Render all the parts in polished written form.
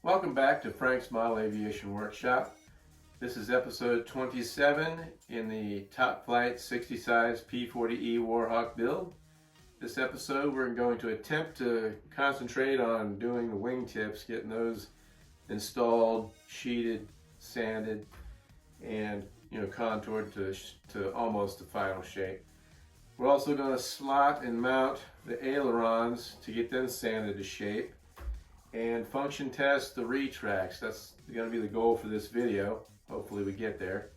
Welcome back to Frank's Model Aviation Workshop. This is episode 27 in the Top Flite.60 size P-40E Warhawk build. This episode we're going to attempt to concentrate on doing the wingtips, getting those installed, sheeted, sanded, and contoured to almost the final shape. We're also going to slot and mount the ailerons to get them sanded to shape, and function test the retracts. That's going to be the goal for this video. Hopefully we get there.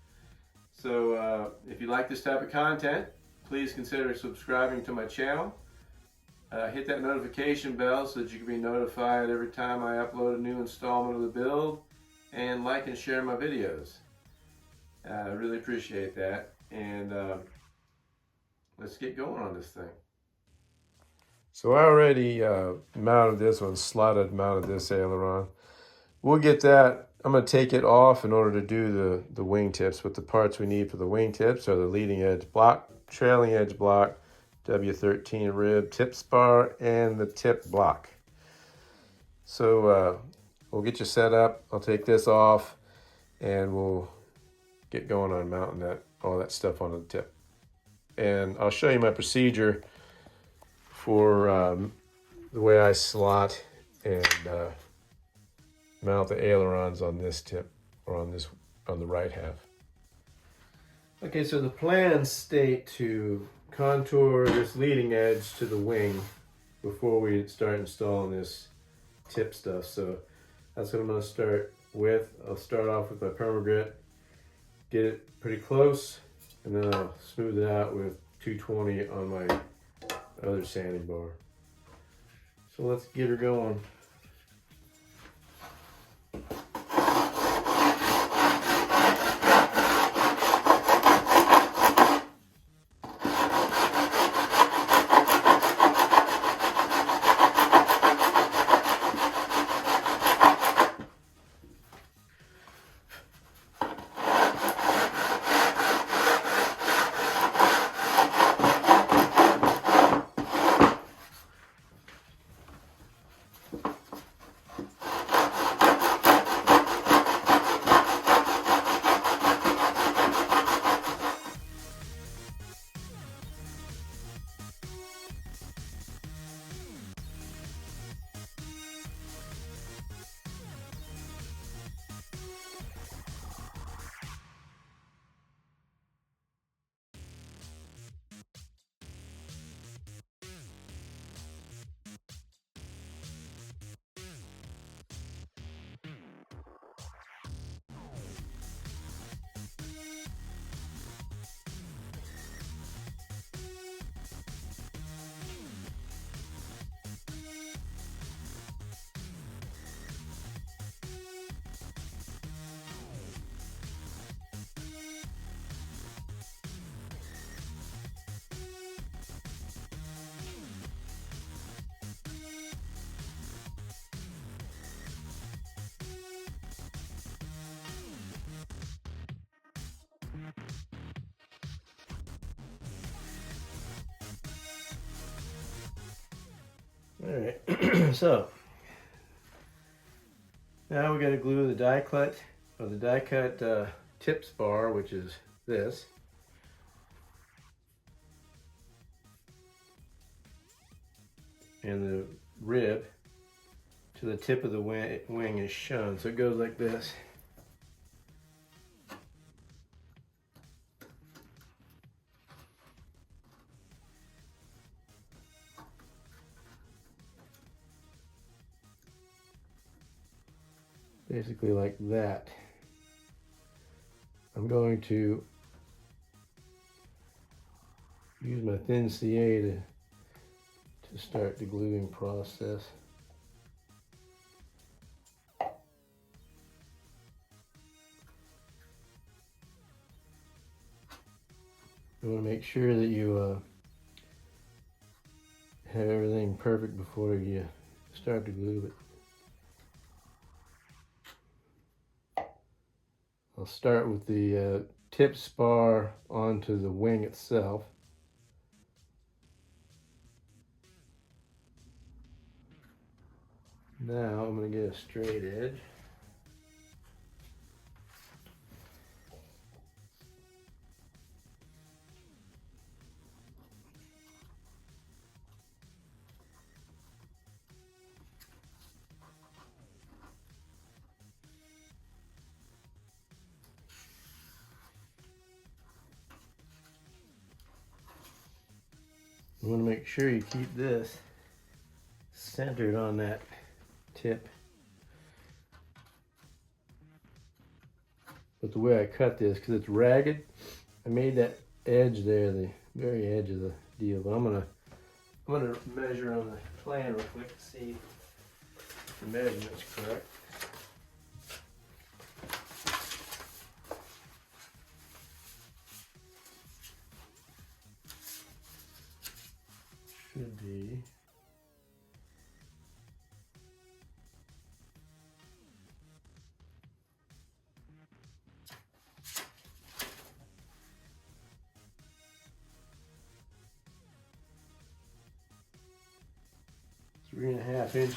So if you like this type of content, please consider subscribing to my channel. Hit that notification bell so that you can be notified every time I upload a new installment of the build, and like and share my videos. I really appreciate that, and let's get going on this thing. So I already mounted this one, mounted this aileron. We'll get that. I'm going to take it off in order to do the wingtips. But the parts we need for the wingtips are the leading edge block, trailing edge block, W13 rib, tip spar, and the tip block. So we'll get you set up. I'll take this off, and we'll get going on mounting all that stuff onto the tip. And I'll show you my procedure for the way I slot and mount the ailerons on this tip, or on the right half. Okay, so the plans state to contour this leading edge to the wing before we start installing this tip stuff. So that's what I'm going to start with. I'll start off with my permagrit, get it pretty close, and then I'll smooth it out with 220 on my other sanding bar. So let's get her going. All right, so now we got to glue the die cut tip spar, which is this, and the rib to the tip of the wing is shown. So it goes like this. Basically like that. I'm going to use my thin CA to start the gluing process. You want to make sure that you have everything perfect before you start to glue it. I'll start with the tip spar onto the wing itself. Now I'm going to get a straight edge. You want to make sure you keep this centered on that tip. But the way I cut this, because it's ragged, I made that edge there, the very edge of the deal. But I'm gonna measure on the plan real quick to see if the measurement's correct. Should be 3.5 inches.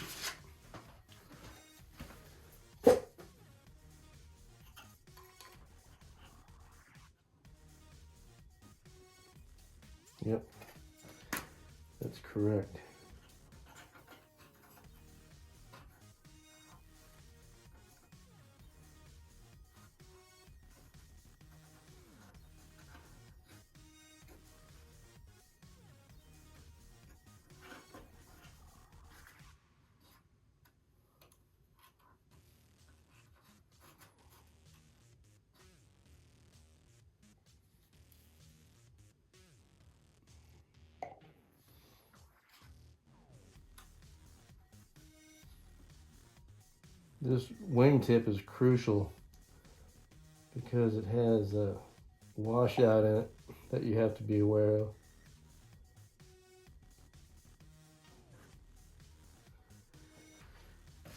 Yep, that's correct. This wingtip is crucial because it has a washout in it that you have to be aware of.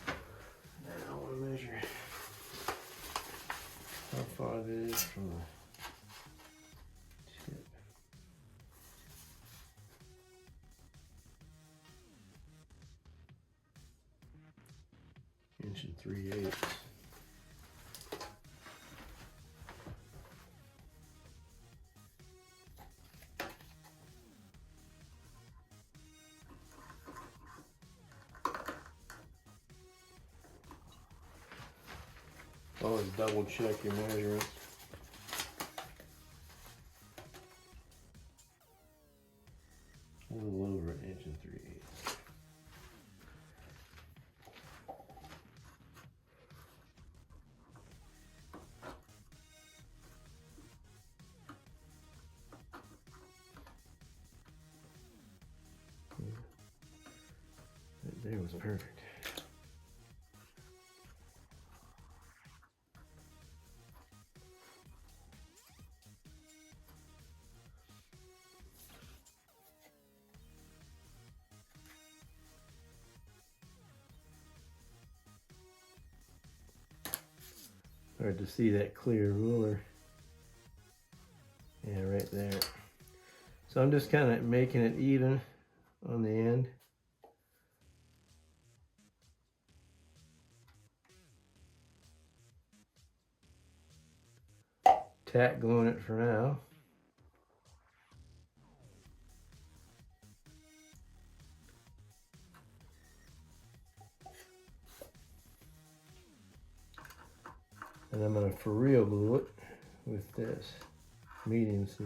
Now I want to measure how far it is from the tip. Inch and 3/8. Always double check your measurements. A little over 1 inch and 3/8. That there was perfect. Hard to see that clear ruler. Yeah, right there. So I'm just kind of making it even on the end. Tack gluing it for now. And I'm going to for real glue it with this medium CA.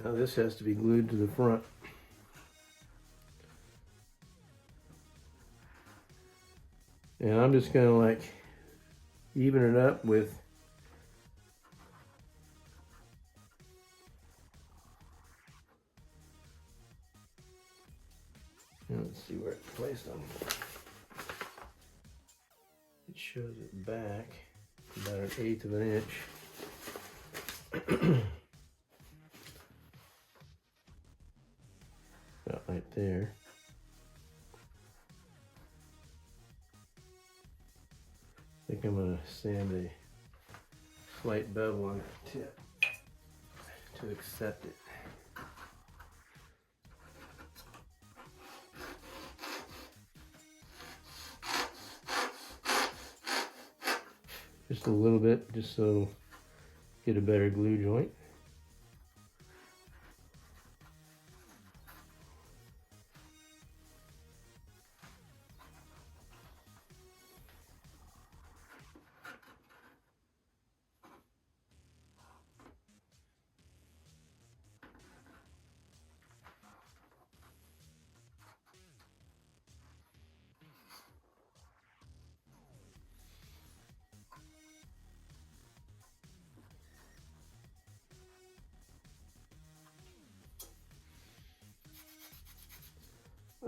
Now this has to be glued to the front. And I'm just going to like even it up with let's see where it's placed on. It shows it back about 1/8 of an inch. about right there. I think I'm going to sand a slight bevel on the tip to accept it. Just a little bit, just so it'll get a better glue joint.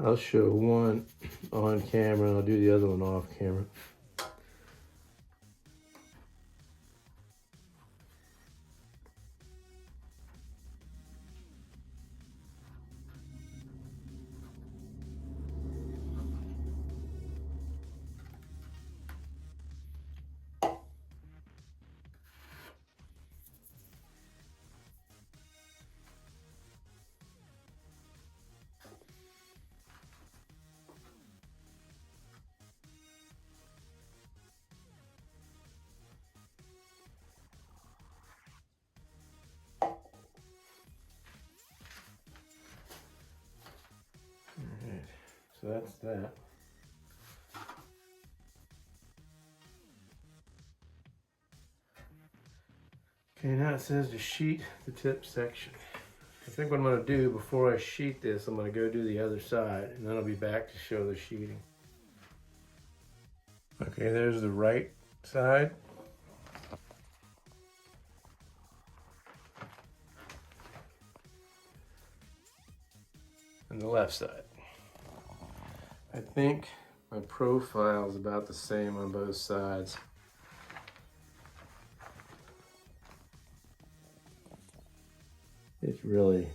I'll show one on camera and I'll do the other one off camera. So that's that. Okay, now it says to sheet the tip section. I think what I'm going to do before I sheet this, I'm going to go do the other side, and then I'll be back to show the sheeting. Okay, there's the right side. And the left side. I think my profile is about the same on both sides. It's really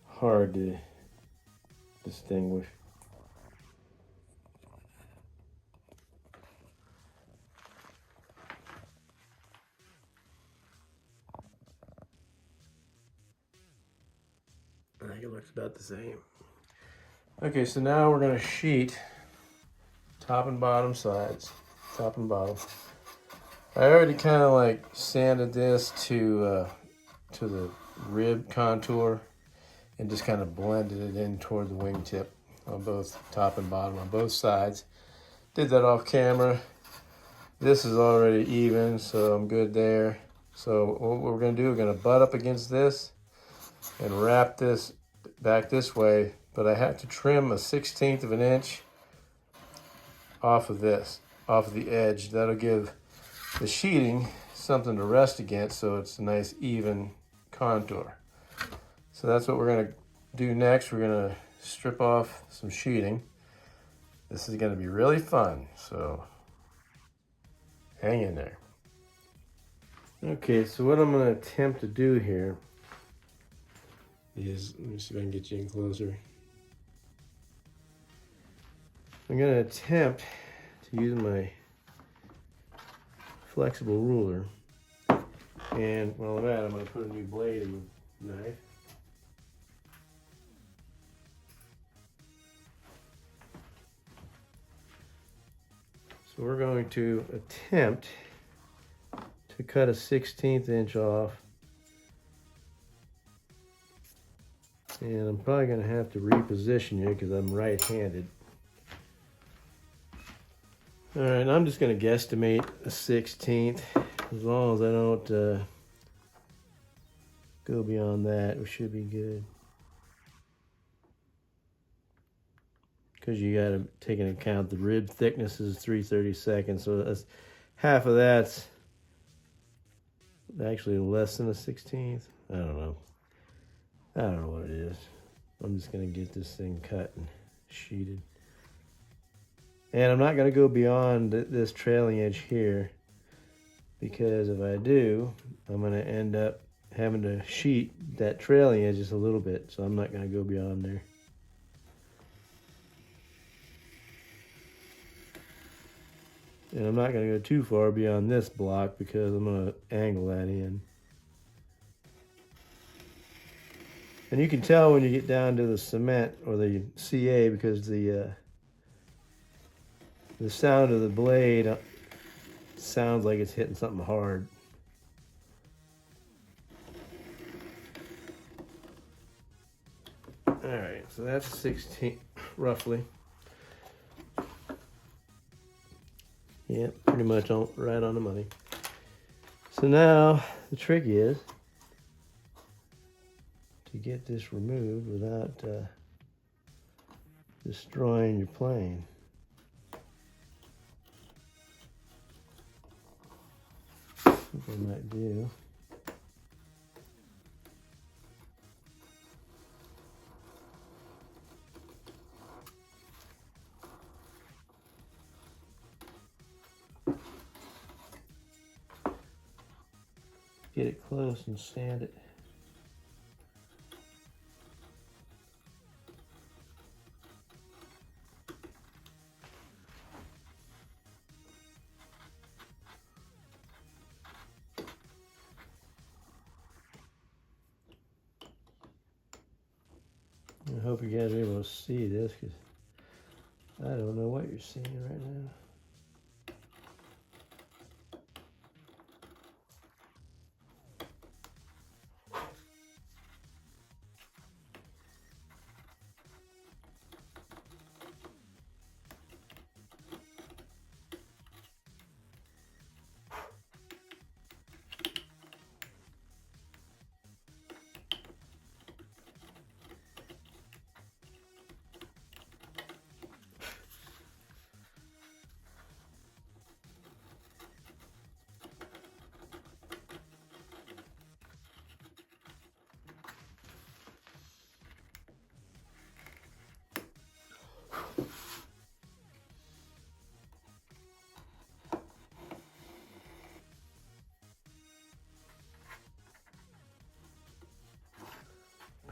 hard to distinguish. I think it looks about the same. Okay, so now we're going to sheet top and bottom sides, top and bottom. I already kind of like sanded this to the rib contour and just kind of blended it in toward the wingtip on both top and bottom on both sides. Did that off camera. This is already even, so I'm good there. So what we're going to do, we're going to butt up against this and wrap this back this way, but I have to trim a 1/16 of an inch off of this, off of the edge. That'll give the sheeting something to rest against, so it's a nice even contour. So that's what we're going to do next. We're going to strip off some sheeting. This is going to be really fun, so hang in there. Okay, so what I'm going to attempt to do here is, let me see if I can get you in closer. I'm going to attempt to use my flexible ruler, and while I'm at it, I'm going to put a new blade in the knife. So we're going to attempt to cut a 1/16 inch off, and I'm probably going to have to reposition you because I'm right-handed. All right, I'm just going to guesstimate a 1/16. As long as I don't go beyond that, we should be good. Because you got to take into account the rib thickness is 3/32, so that's half of that's actually less than a 1/16. I don't know what it is. I'm just going to get this thing cut and sheeted. And I'm not going to go beyond this trailing edge here, because if I do, I'm going to end up having to sheet that trailing edge just a little bit, so I'm not going to go beyond there. And I'm not going to go too far beyond this block because I'm going to angle that in. And you can tell when you get down to the cement or the CA because the sound of the blade sounds like it's hitting something hard. All right, so that's 16 roughly. Yeah, pretty much right on the money. So now the trick is to get this removed without destroying your plane. What I might do. Get it close and sand it. I hope you guys are able to see this because I don't know what you're seeing right now.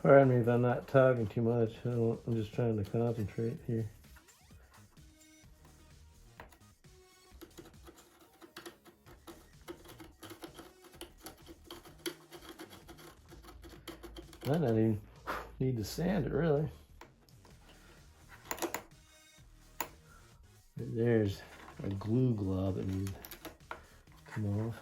Pardon me if I'm not talking too much. I'm just trying to concentrate here. I don't even need to sand it really. There's a glue glob that needs to come off.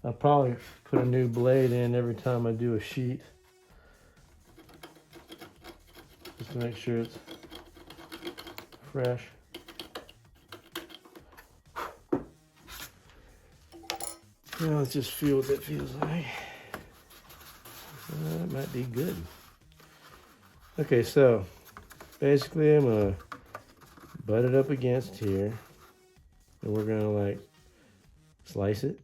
I'll probably put a new blade in every time I do a sheet. Just to make sure it's fresh. Now let's just feel what that feels like. That might be good. Okay, so basically I'm gonna butt it up against here and we're gonna like slice it.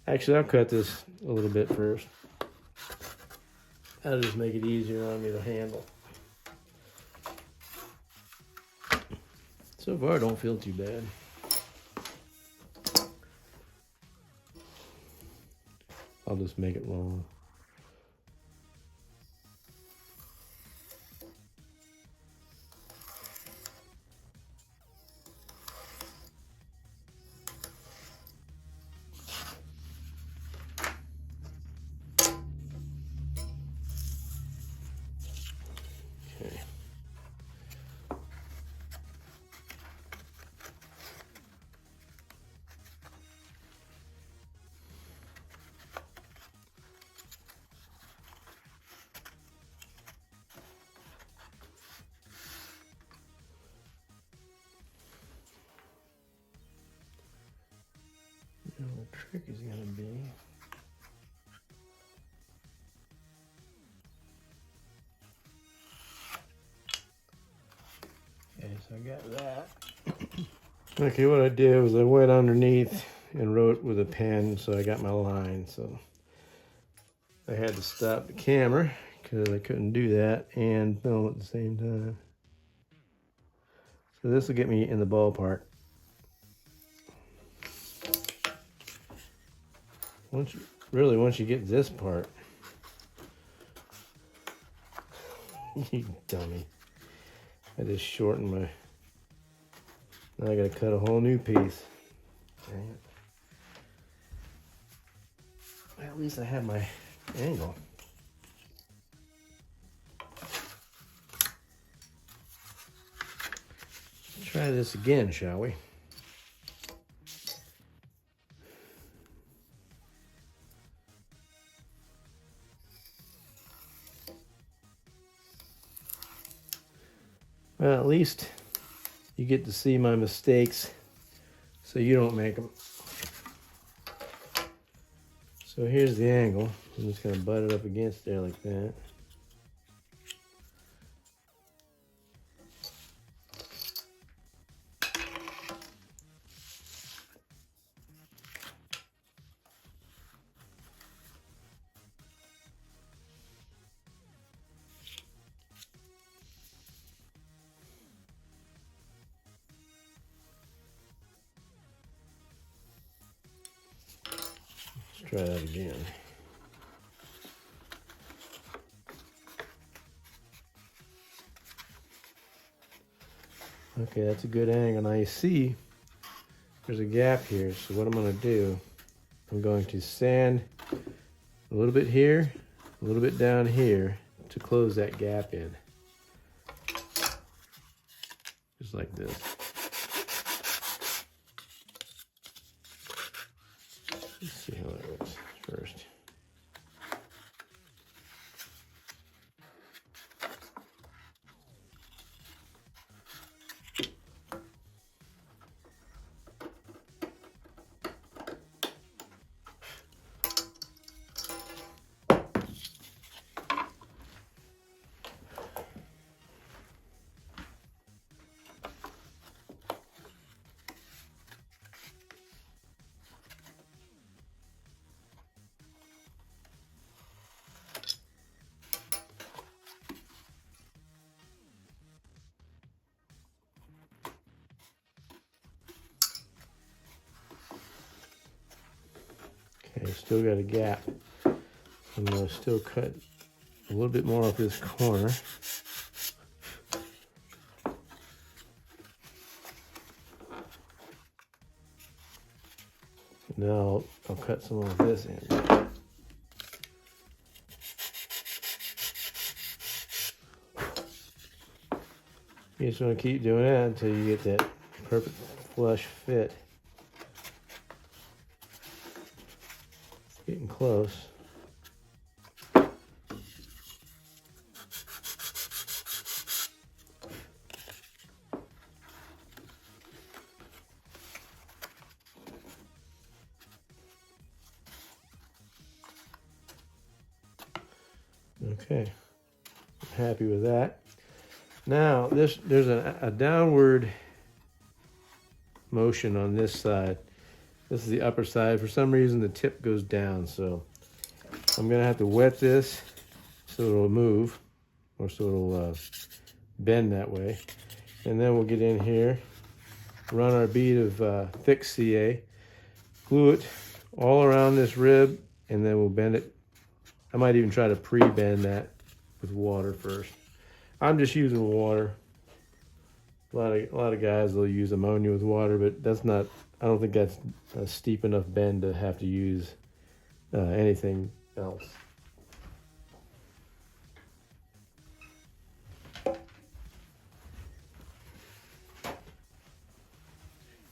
Actually, I'll cut this a little bit first. That'll just make it easier on me to handle. So far, I don't feel too bad. I'll just make it long. Okay. trick is going to be. Okay, so I got that. Okay, what I did was I went underneath and wrote with a pen, so I got my line. So I had to stop the camera because I couldn't do that and film at the same time. So this will get me in the ballpark. Once you get this part, you dummy. I just shortened my, now I gotta cut a whole new piece. Dang it. Well, at least I have my angle. Let's try this again, shall we? Well, at least you get to see my mistakes so you don't make them. So here's the angle. I'm just going to butt it up against there like that. Let's try that again. Okay, that's a good angle. Now you see there's a gap here. So what I'm going to do, I'm going to sand a little bit here, a little bit down here to close that gap in. Just like this. Let's see how that looks first. Okay, still got a gap. I'm going to still cut a little bit more off this corner. Now I'll cut some of this in. You just want to keep doing that until you get that perfect flush fit. Getting close. Okay, I'm happy with that. Now there's a downward motion on this side. This is the upper side. For some reason the tip goes down, so I'm gonna have to wet this so it'll move, or so it'll bend that way. And then we'll get in here, run our bead of thick CA, glue it all around this rib, and then we'll bend it. I might even try to pre-bend that with water first. I'm just using water. A lot of guys will use ammonia with water, but that's not, I don't think that's a steep enough bend to have to use anything else.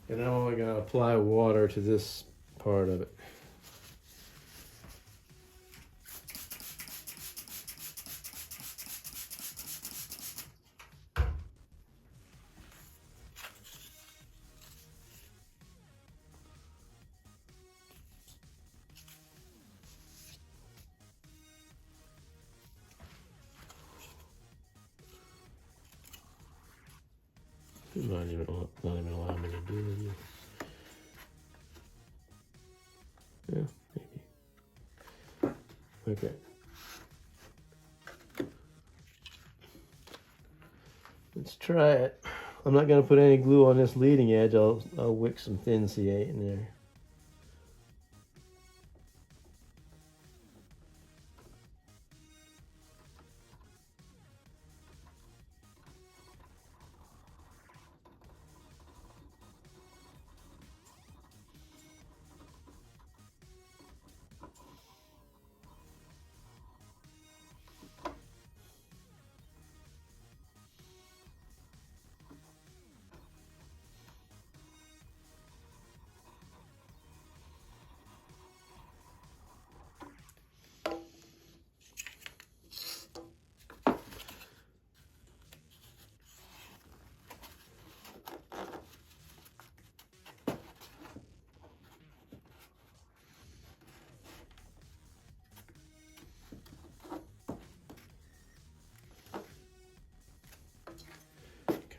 And I'm only going to apply water to this part of it. Not even allow me to do it. Yeah, maybe. Okay. Let's try it. I'm not going to put any glue on this leading edge. I'll wick some thin C8 in there.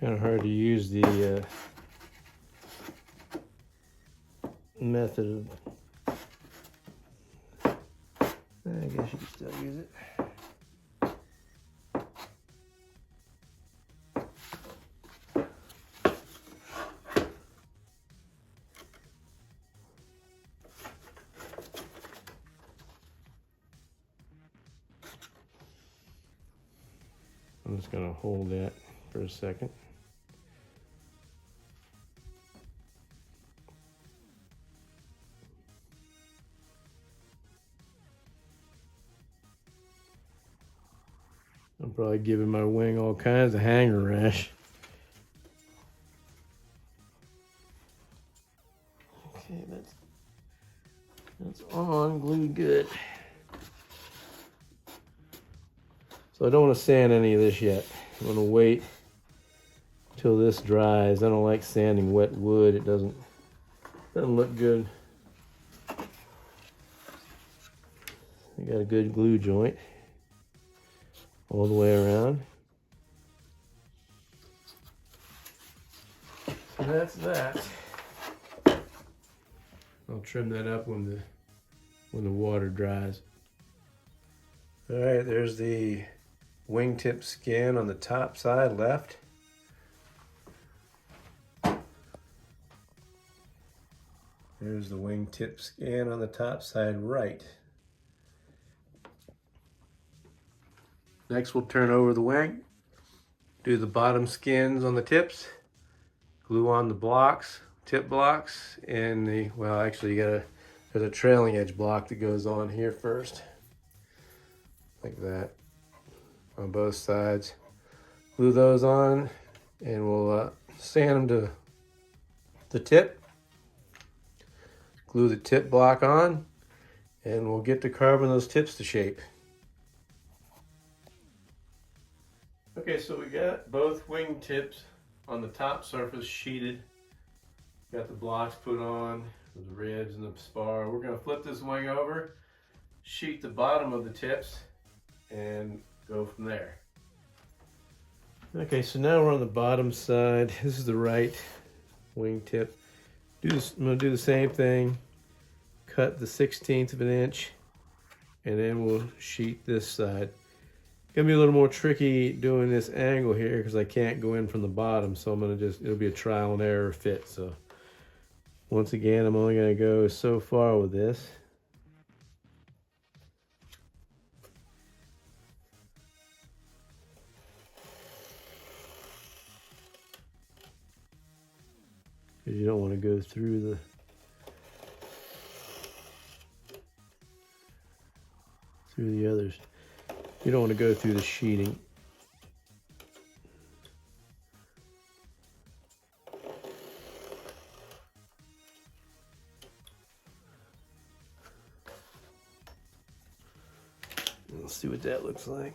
Kind of hard to use the method of, I guess you could still use it. I'm just going to hold that for a second. I'm probably giving my wing all kinds of hanger rash. Okay, that's on, glued good. So I don't want to sand any of this yet. I'm going to wait till this dries. I don't like sanding wet wood. It doesn't look good. I got a good glue joint all the way around. So that's that. I'll trim that up when the water dries. All right, there's the wingtip skin on the top side left. There's the wingtip skin on the top side right. Next we'll turn over the wing, do the bottom skins on the tips, glue on the blocks, tip blocks, and there's a trailing edge block that goes on here first, like that, on both sides. Glue those on, and we'll sand them to the tip, glue the tip block on, and we'll get to carving those tips to shape. Okay, so we got both wing tips on the top surface sheeted. Got the blocks put on, the ribs and the spar. We're going to flip this wing over, sheet the bottom of the tips, and go from there. Okay, so now we're on the bottom side. This is the right wing tip. I'm going to do the same thing. Cut the 1/16 of an inch, and then we'll sheet this side. Gonna be a little more tricky doing this angle here because I can't go in from the bottom, so I'm gonna it'll be a trial and error fit. So once again, I'm only gonna go so far with this. Because you don't want to go through the others. You don't want to go through the sheeting. Let's see what that looks like.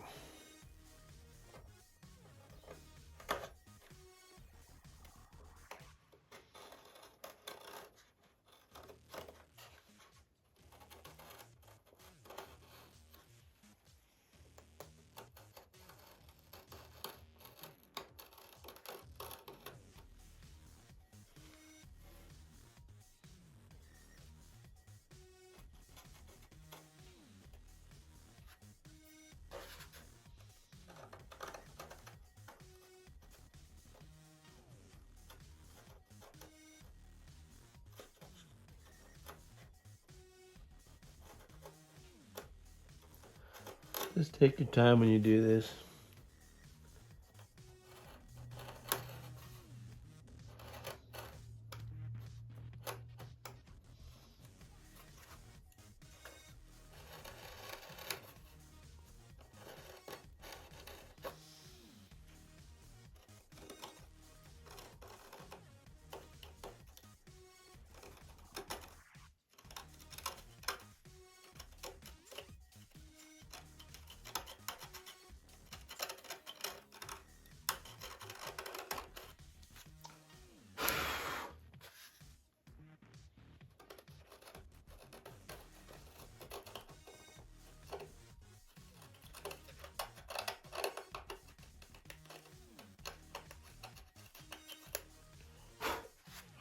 Just take your time when you do this.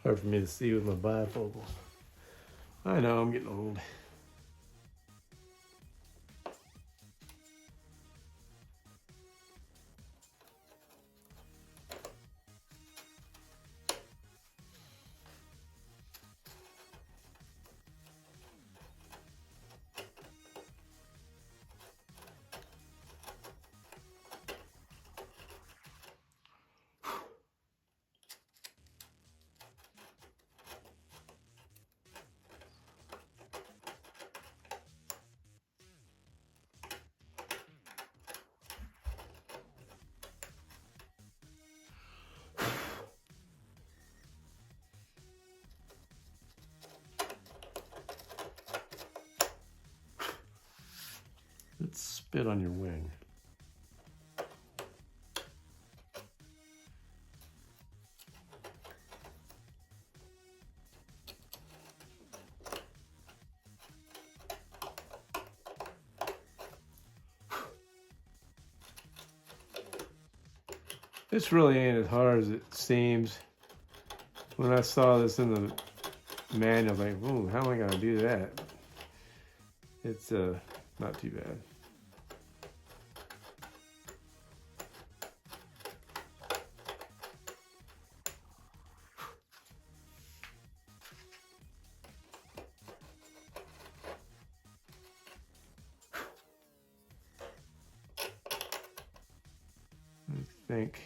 Hard for me to see with my bifocals. I know, I'm getting old. Let's spit on your wing. This really ain't as hard as it seems. When I saw this in the manual, I was like, ooh, how am I gonna do that? It's not too bad. I think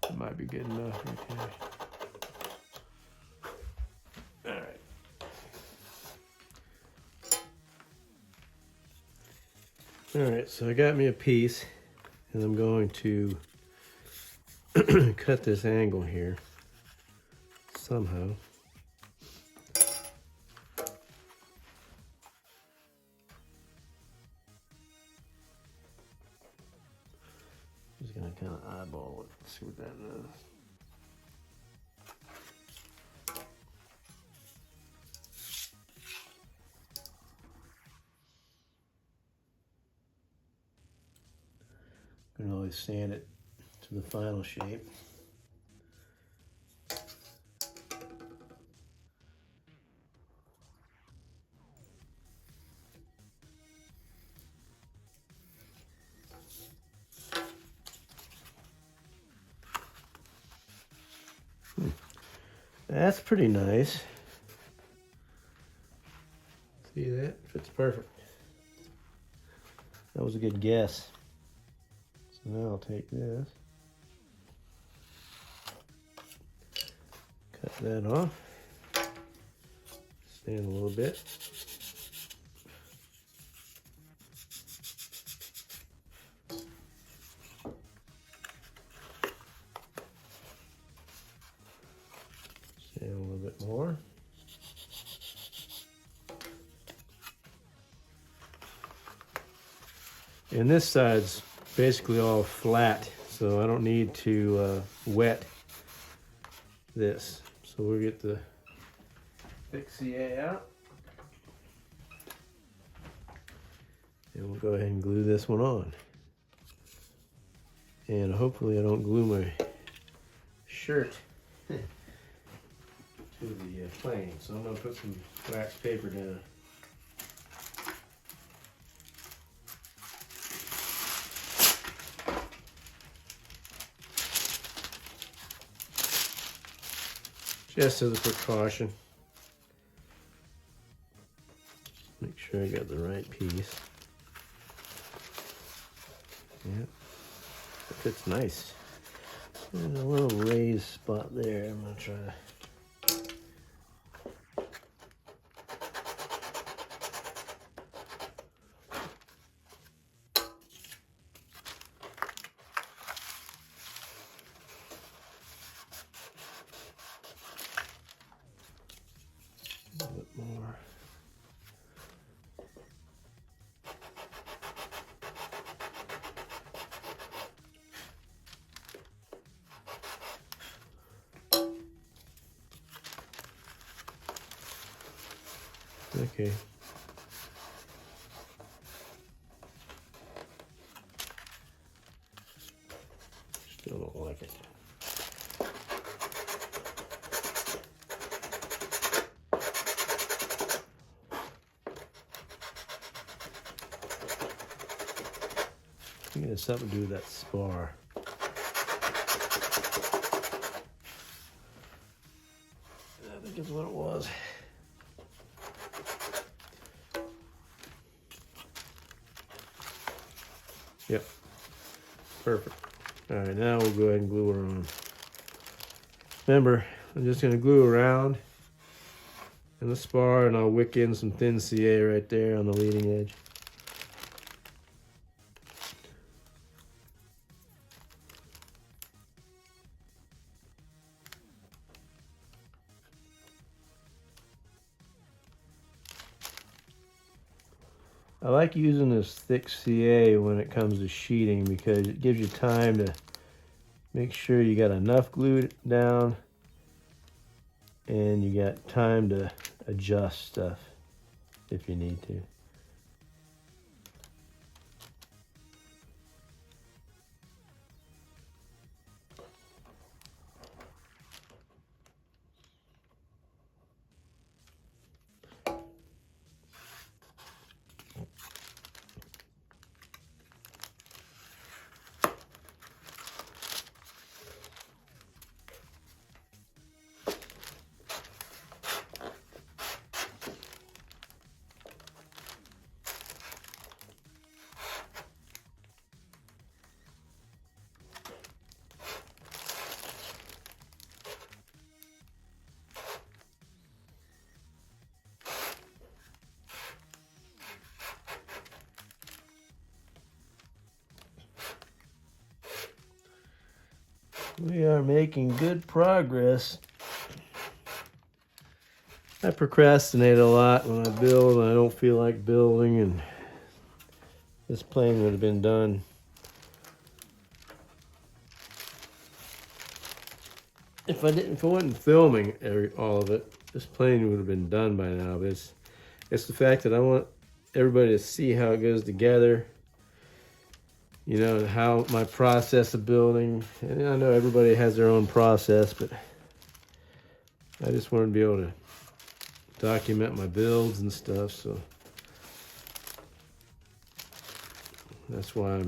it might be good enough right there. All right. All right, so I got me a piece, and I'm going to cut this angle here somehow. Just gonna kind of eyeball it, see what that does. You can always sand it to the final shape. That's pretty nice. See that? Fits perfect. That was a good guess. So now I'll take this, cut that off, stand a little bit. Stand a little bit more. And this side's basically all flat, so I don't need to wet this. So we'll get the P-40E out, and we'll go ahead and glue this one on. And hopefully I don't glue my shirt to the plane. So I'm going to put some wax paper down. Just as a precaution. Make sure sure I got the right piece. Yep, that fits nice. There's a little raised spot there. I'm gonna try to. A bit more. Okay. Still don't like it. I think it has something to do with that spar. I think it's what it was. Yep. Perfect. All right, now we'll go ahead and glue her on. Remember, I'm just going to glue around in the spar, and I'll wick in some thin CA right there on the leading edge. I like using this thick CA when it comes to sheeting because it gives you time to make sure you got enough glue down and you got time to adjust stuff if you need to. We are making good progress. I procrastinate a lot when I build and I don't feel like building, and this plane would have been done. If I wasn't filming all of it, this plane would have been done by now. But it's the fact that I want everybody to see how it goes together. You know, how my process of building, and I know everybody has their own process, but I just want to be able to document my builds and stuff, so that's why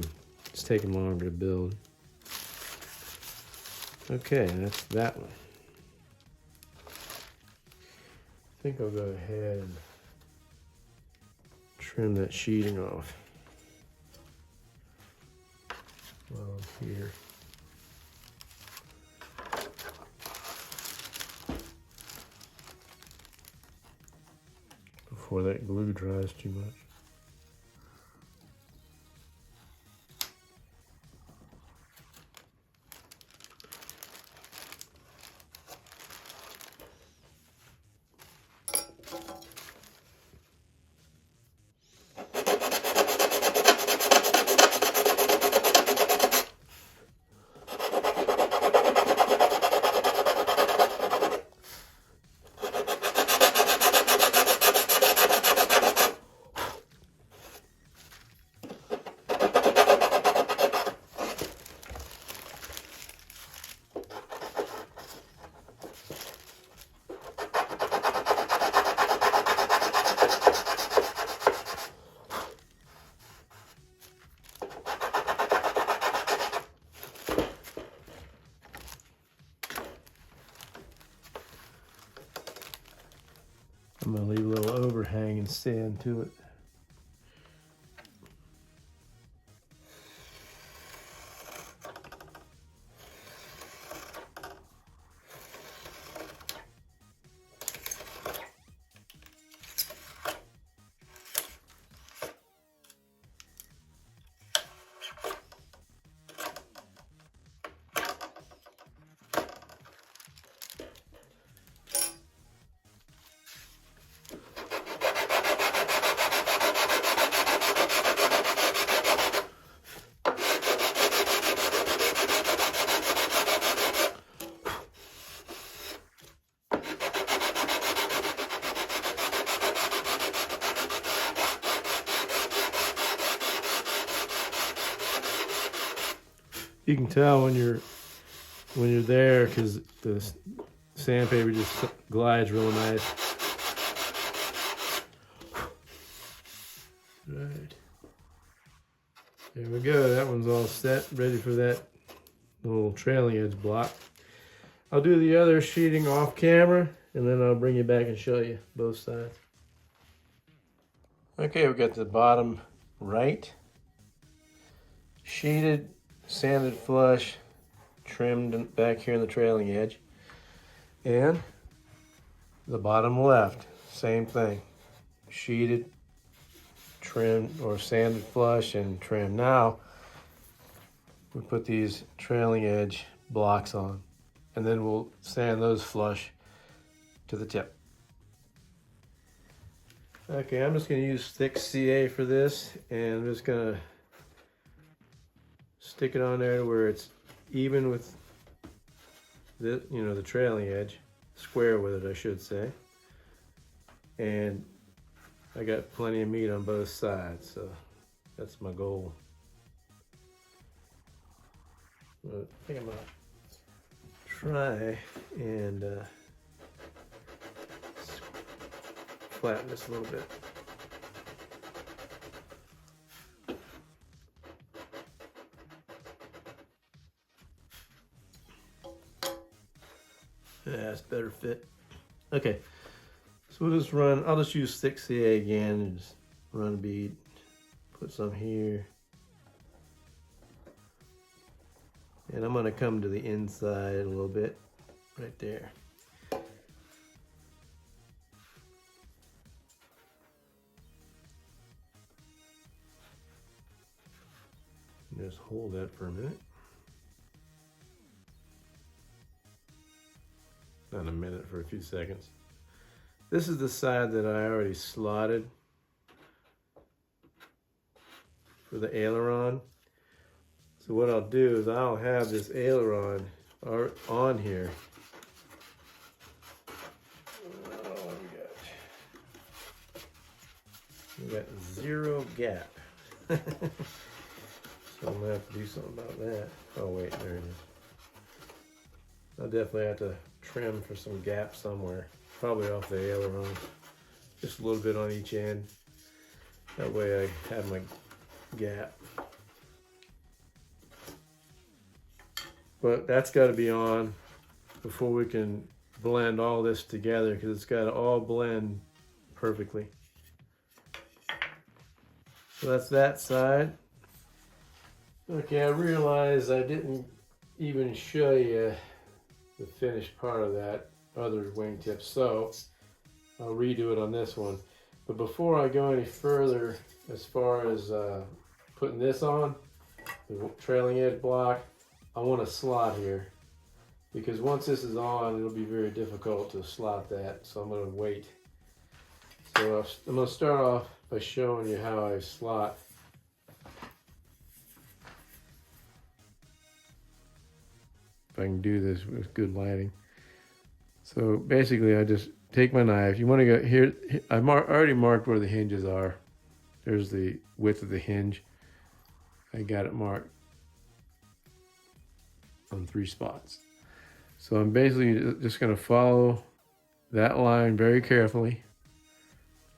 it's taking longer to build. Okay, that's that one. I think I'll go ahead and trim that sheeting off. Well, here. Before that glue dries too much. I'm gonna leave a little overhang and sand to it. You can tell when you're there because the sandpaper just glides real nice. Right. There we go. That one's all set, ready for that little trailing edge block. I'll do the other sheeting off camera, and then I'll bring you back and show you both sides. Okay, we've got the bottom right sheeted, sanded flush, trimmed back here in the trailing edge, and the bottom left, same thing, sheeted, trimmed or sanded flush and trimmed. Now we put these trailing edge blocks on, and then we'll sand those flush to the tip. Okay, I'm just going to use thick CA for this, and I'm just going to stick it on there where it's even with the, the trailing edge, square with it, I should say. And I got plenty of meat on both sides, so that's my goal. I think I'm gonna try and flatten this a little bit. Yeah, that's better fit. Okay, so we'll just run, I'll just use thick CA again and just run a bead, put some here. And I'm gonna come to the inside a little bit, right there. Just hold that for a minute. Not a minute, for a few seconds. This is the side that I already slotted for the aileron. So what I'll do is I'll have this aileron on here. Oh, we got zero gap. So I'm gonna have to do something about that. Oh wait, there it is. I'll definitely have to trim for some gap somewhere. Probably off the aileron. Just a little bit on each end. That way I have my gap. But that's got to be on before we can blend all this together, because it's got to all blend perfectly. So that's that side. Okay, I realized I didn't even show you the finished part of that other wingtip, so I'll redo it on this one. But before I go any further, as far as putting this on, the trailing edge block, I want a slot here, because once this is on, it'll be very difficult to slot that, so I'm going to wait. So I'm going to start off by showing you how I slot. If I can do this with good lighting. So basically I just take my knife. You want to go here, I've already marked where the hinges are. There's the width of the hinge. I got it marked on 3 spots. So I'm basically just going to follow that line very carefully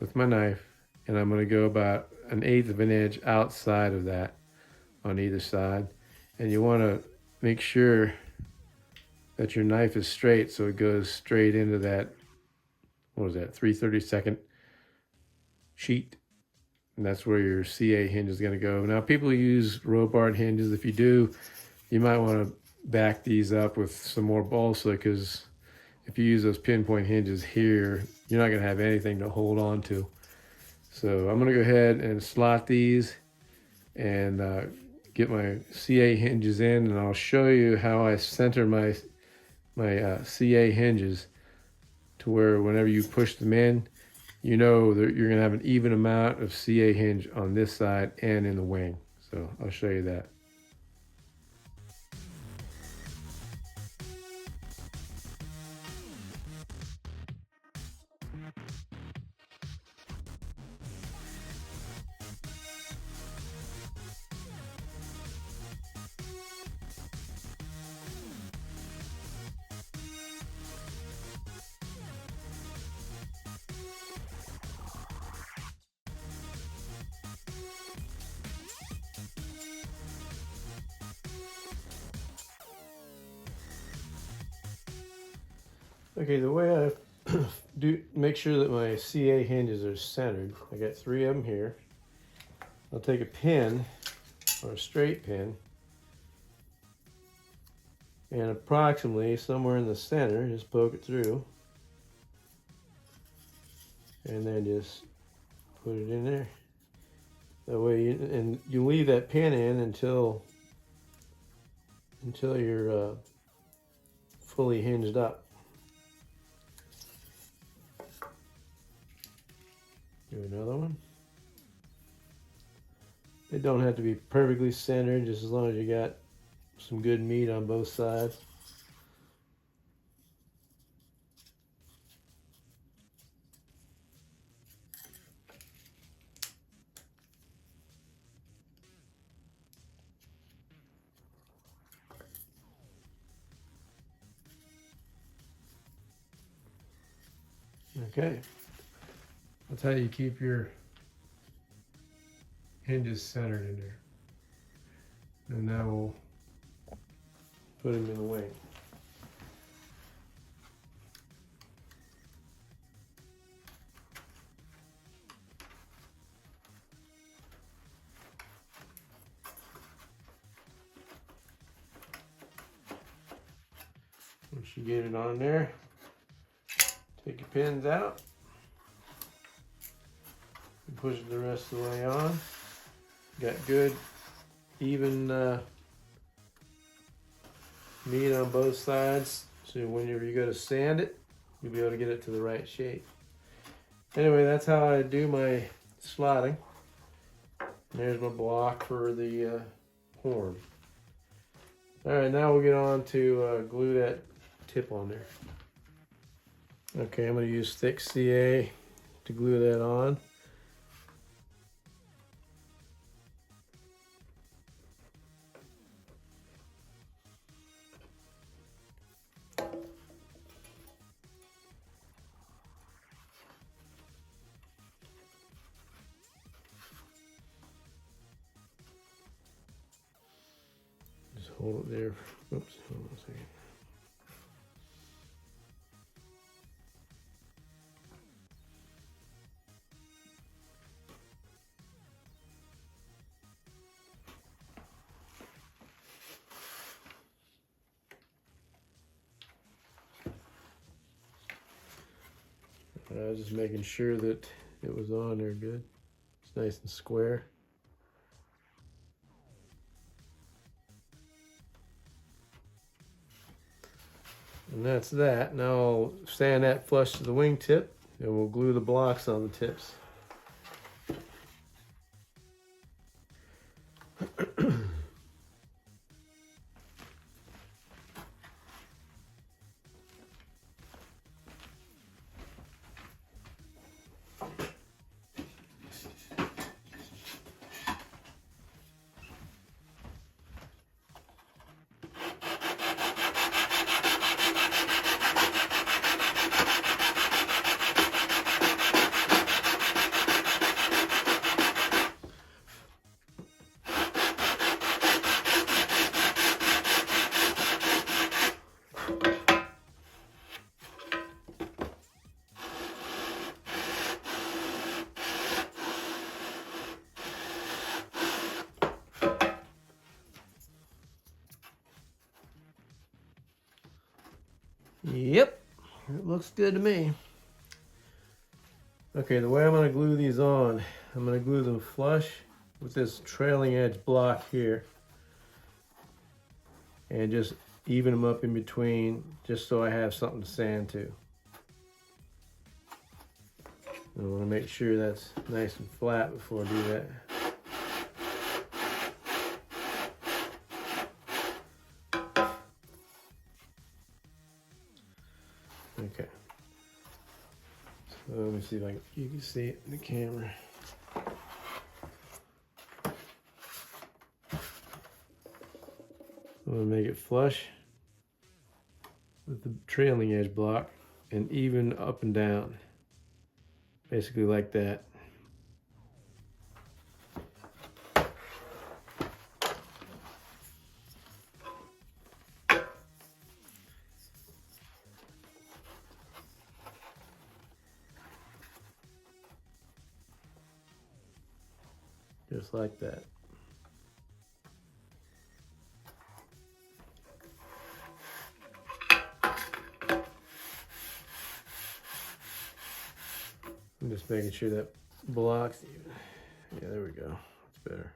with my knife, and I'm going to go about 1/8 of an inch outside of that on either side. And you want to make sure that your knife is straight, so it goes straight into that, what was that, 3/32 sheet. And that's where your CA hinge is going to go. Now, people use rope-art hinges. If you do, you might want to back these up with some more balsa, because if you use those pinpoint hinges here, you're not going to have anything to hold on to. So I'm going to go ahead and slot these and get my CA hinges in, and I'll show you how I center my CA hinges to where whenever you push them in, you know that you're going to have an even amount of CA hinge on this side and in the wing. So I'll show you that. Okay, the way I do make sure that my CA hinges are centered, I got 3 of them here. I'll take a pin or a straight pin and approximately somewhere in the center, just poke it through and then just put it in there. That way, you leave that pin in until you're fully hinged up. Do another one. It don't have to be perfectly centered, just as long as you got some good meat on both sides. Okay, that's how you keep your hinges centered in there. And now we'll put them in the wing. Once you get it on there, take your pins out and push it the rest of the way on. Got good, even meat on both sides, so whenever you go to sand it, you'll be able to get it to the right shape. Anyway, that's how I do my slotting. There's my block for the horn. Alright, now we'll get on to glue that tip on there. Okay, I'm going to use thick CA to glue that on. Just hold it there. Oops, hold on a second. I was just making sure that it was on there good. It's nice and square. And that's that. Now I'll sand that flush to the wingtip and we'll glue the blocks on the tips. Yep, it looks good to me. Okay, the way I'm going to glue these on, I'm going to glue them flush with this trailing edge block here and just even them up in between just so I have something to sand to. I want to make sure that's nice and flat before I do that. Okay. So let me see if you can see it in the camera. I'm going to make it flush with the trailing edge block and even up and down. Basically like that. just like that. I'm just making sure that blocks even. Yeah, there we go. That's better.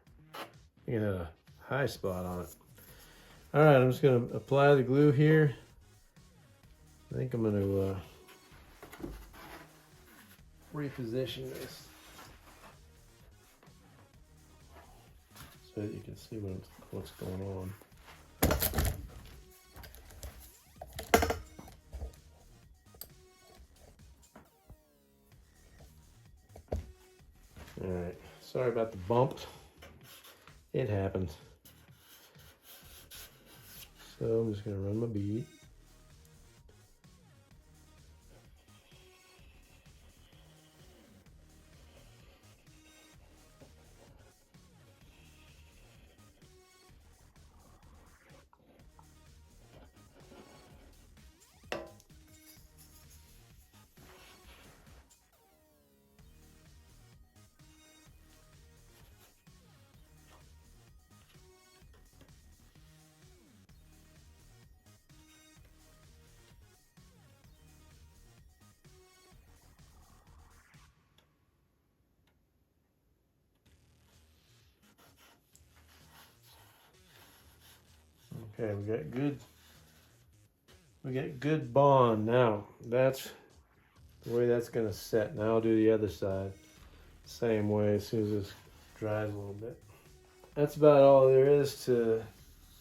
You can have a high spot on it. All right, I'm just gonna apply the glue here. I think I'm gonna reposition this so that you can see what's going on. All right, sorry about the bump. It happens. So I'm just gonna run my bead. Okay, we got good bond. Now that's the way that's gonna set. Now I'll do the other side same way as soon as this dries a little bit. That's about all there is to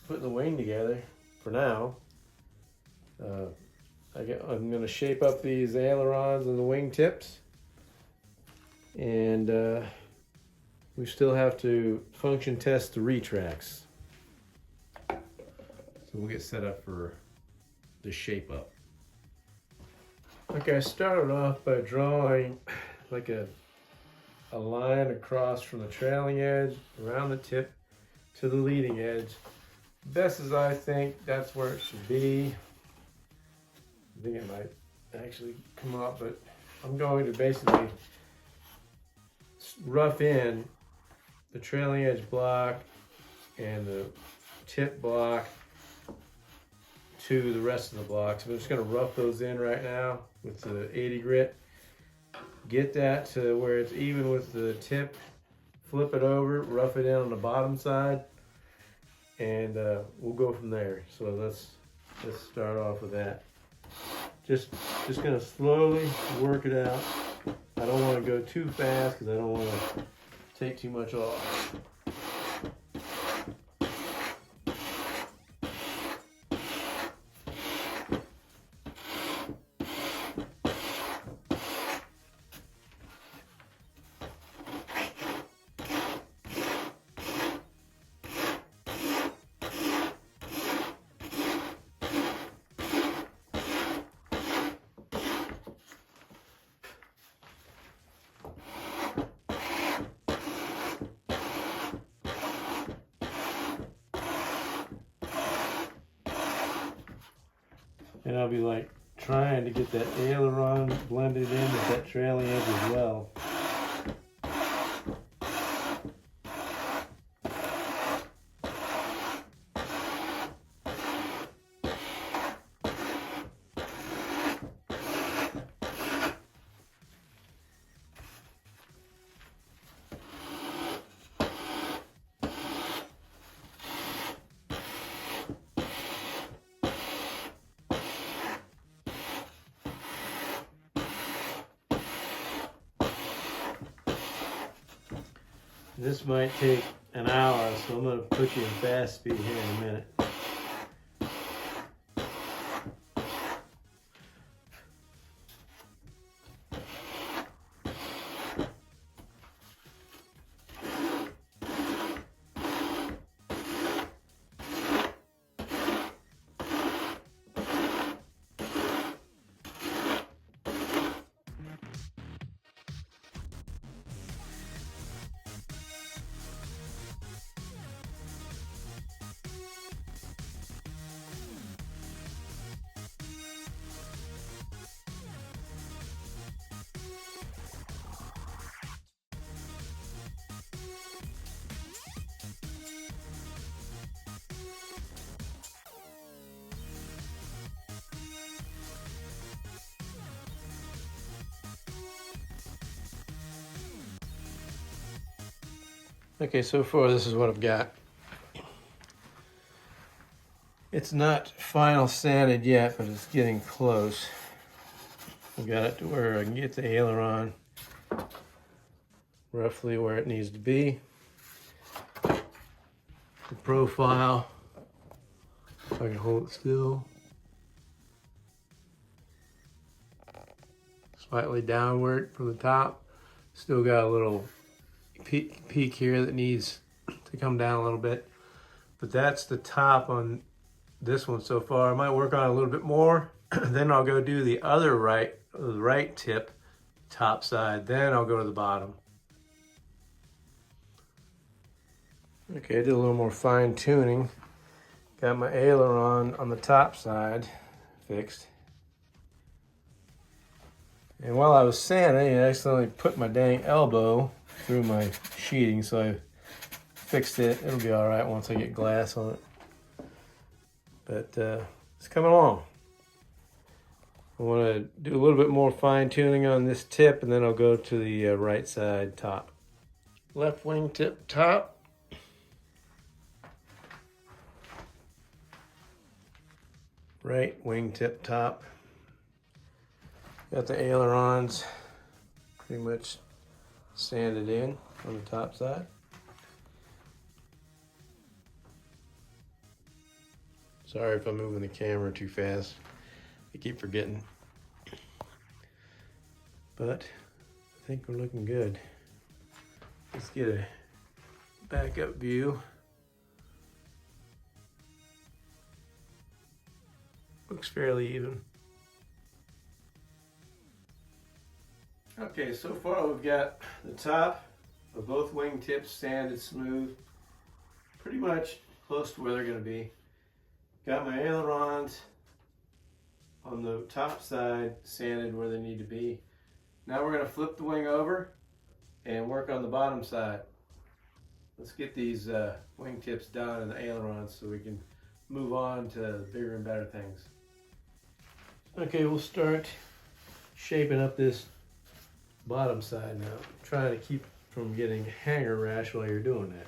putting the wing together for now. I'm gonna shape up these ailerons and the wing tips, and we still have to function test the retracts. So we'll get set up for the shape up. Okay, I started off by drawing like a line across from the trailing edge around the tip to the leading edge. Best as I think that's where it should be. I think it might actually come up, but I'm going to basically rough in the trailing edge block and the tip block to the rest of the blocks. I'm just going to rough those in right now with the 80 grit. Get that to where it's even with the tip. Flip it over, rough it in on the bottom side, and we'll go from there. So let's start off with that. Just going to slowly work it out. I don't want to go too fast because I don't want to take too much off. And I'll be like trying to get that aileron blended in with that trailing edge as well. This might take an hour, so I'm going to put you in fast speed here in a minute. Okay, so far this is what I've got. It's not final sanded yet, but it's getting close. We got it to where I can get the aileron roughly where it needs to be. The profile, if I can hold it still. Slightly downward from the top. Still got a little peak here that needs to come down a little bit. But that's the top on this one so far. I might work on it a little bit more. Then I'll go do the other right tip, top side. Then I'll go to the bottom. Okay, I did a little more fine tuning. Got my aileron on the top side fixed. And while I was sanding, I accidentally put my dang elbow through my sheeting, so I fixed it. It'll be all right once I get glass on it. But it's coming along. I want to do a little bit more fine tuning on this tip, and then I'll go to the right side top. Left wing tip top. Right wingtip top. Got the ailerons pretty much sanded in on the top side. Sorry if I'm moving the camera too fast. I keep forgetting. But I think we're looking good. Let's get a backup view. Looks fairly even. Okay, so far we've got the top of both wing tips sanded smooth, pretty much close to where they're going to be. Got my ailerons on the top side sanded where they need to be. Now we're going to flip the wing over and work on the bottom side. Let's get these wing tips done and the ailerons so we can move on to bigger and better things. Okay, we'll start shaping up this bottom side now. I'm trying to keep from getting hanger rash while you're doing that.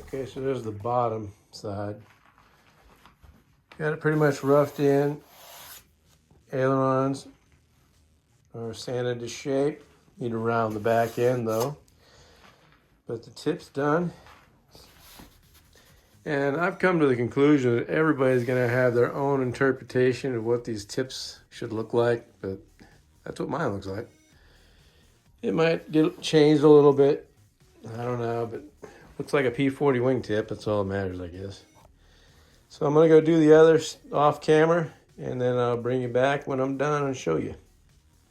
Okay, so there's the bottom side. Got it pretty much roughed in. Ailerons are sanded to shape. Need to round the back end though. But the tip's done. And I've come to the conclusion that everybody's going to have their own interpretation of what these tips should look like, but that's what mine looks like. It might get changed a little bit. I don't know, but looks like a P-40 wingtip. That's all that matters, I guess. So I'm going to go do the others off camera, and then I'll bring you back when I'm done and show you.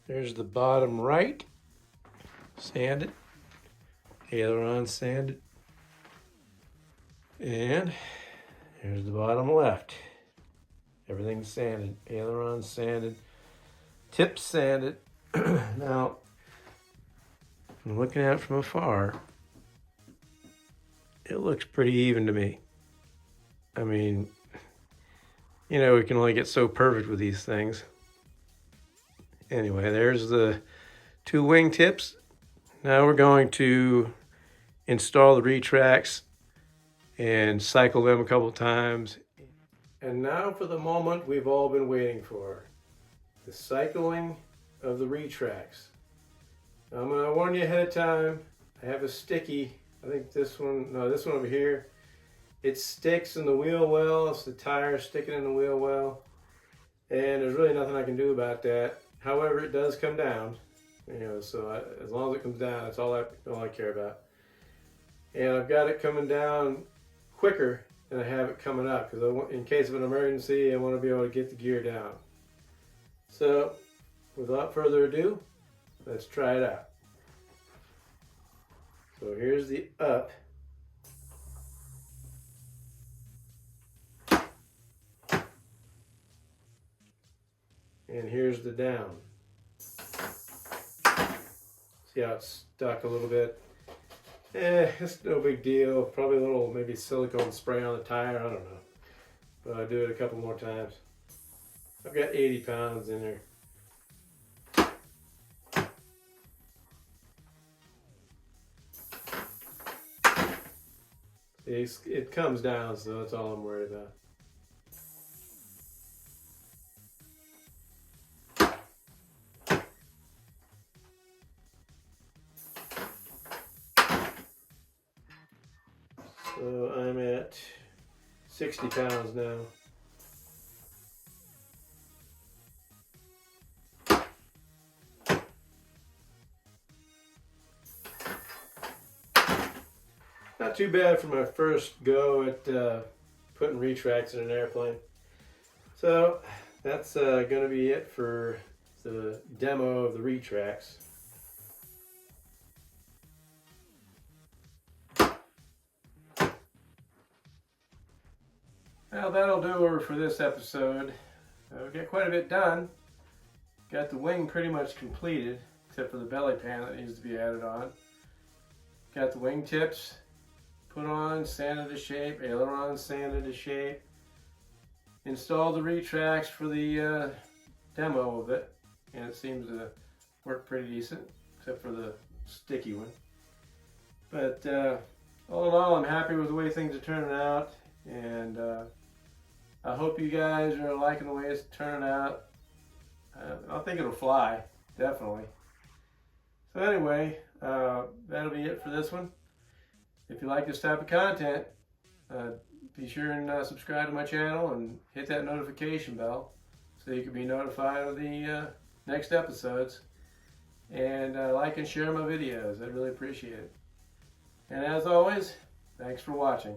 There's the bottom right. Sanded. Aileron sanded. And here's the bottom left. Everything's sanded. Aileron sanded. Tips sanded. Now, I'm looking at it from afar. It looks pretty even to me. I mean, you know, we can only get so perfect with these things. Anyway, there's the 2 wing tips. Now we're going to install the retracts and cycle them a couple times. And now for the moment we've all been waiting for, the cycling of the retracts. Now I'm going to warn you ahead of time, I have a sticky, I think this one over here, it sticks in the wheel well, it's the tire sticking in the wheel well, and there's really nothing I can do about that. However, it does come down, you know, so as long as it comes down, that's all I care about. And I've got it coming down quicker than I have it coming up, because in case of an emergency, I want to be able to get the gear down. So, without further ado, let's try it out. So here's the up. And here's the down. See how it's stuck a little bit? It's no big deal. Probably a little maybe silicone spray on the tire, I don't know. But I'll do it a couple more times. I've got 80 pounds in there. It comes down, so that's all I'm worried about. So I'm at 60 pounds now. Not too bad for my first go at putting retracts in an airplane. So that's going to be it for the demo of the retracts. Well, that'll do it for this episode. We got quite a bit done. Got the wing pretty much completed, except for the belly pan that needs to be added on. Got the wing tips put on, sanded to shape, ailerons sanded to shape. Installed the retracts for the demo of it, and it seems to work pretty decent, except for the sticky one. But all in all, I'm happy with the way things are turning out, and I hope you guys are liking the way it's turning out. I think it'll fly, definitely. So anyway, that'll be it for this one. If you like this type of content, be sure and subscribe to my channel and hit that notification bell so you can be notified of the next episodes. And like and share my videos. I'd really appreciate it. And as always, thanks for watching.